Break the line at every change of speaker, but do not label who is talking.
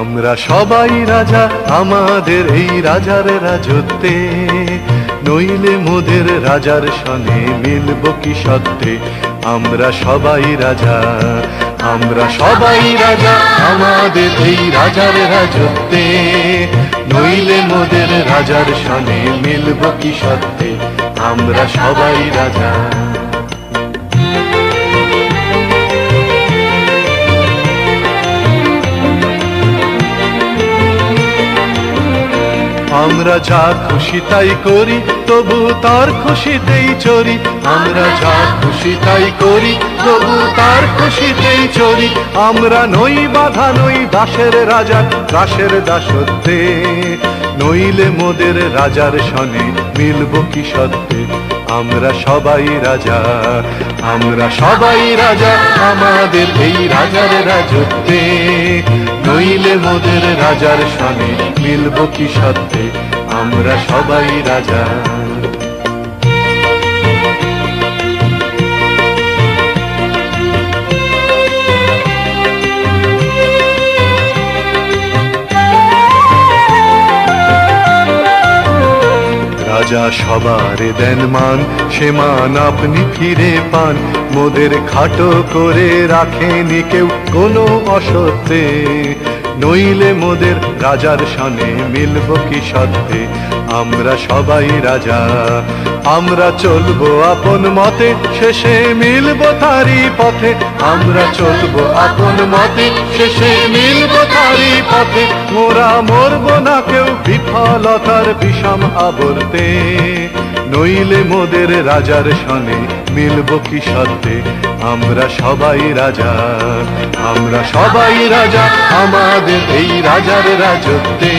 আমরা সবাই রাজা আমাদের এই রাজার রাজত্বে, নইলে মোদের রাজার সনে মিলব কি সত্ত্বে। আমরা সবাই রাজা, আমরা সবাই রাজা আমাদের এই রাজার রাজত্বে, নইলে মোদের রাজার সনে মিলব কি সত্ত্বে। আমরা সবাই রাজা। আমরা যা খুশি তাই করি, তবু তার খুশিতেই চরি। আমরা যা খুশি তাই করি, তবু তার খুশিতেই চরি। আমরা নই বাধা, নই দাসের রাজা, দাসের দাসত্বে, নইলে মোদের রাজার সনে মিলব কি সত্ত্বে। আমরা সবাই রাজা, আমরা সবাই রাজা আমাদের এই রাজার রাজত্বে, নইলে মোদের রাজার সনে মিলব কি সত্ত্বে। আমরা সবাই রাজা। রাজা সবার দেন মান, সে মান আপনি ফিরে পান। মোদের খাটো করে রাখেনি কেউ কোনো অসত্যে, নইলে মোদের রাজার সনে মিলব কি সত্ত্বে। আমরা সবাই রাজা, আমরা চলবো আপন মতে, শেষে মিলব তারই পথে। আমরা চলবো আপন মতে, শেষে মিলব তারই পথে। মোরা মরব না কেউ বিফলতার বিষম আবর্তে, নইলে মোদের রাজার সনে মিলব কি সত্ত্বে। আমরা সবাই রাজা, আমরা সবাই রাজা আমাদের এই রাজার রাজত্বে।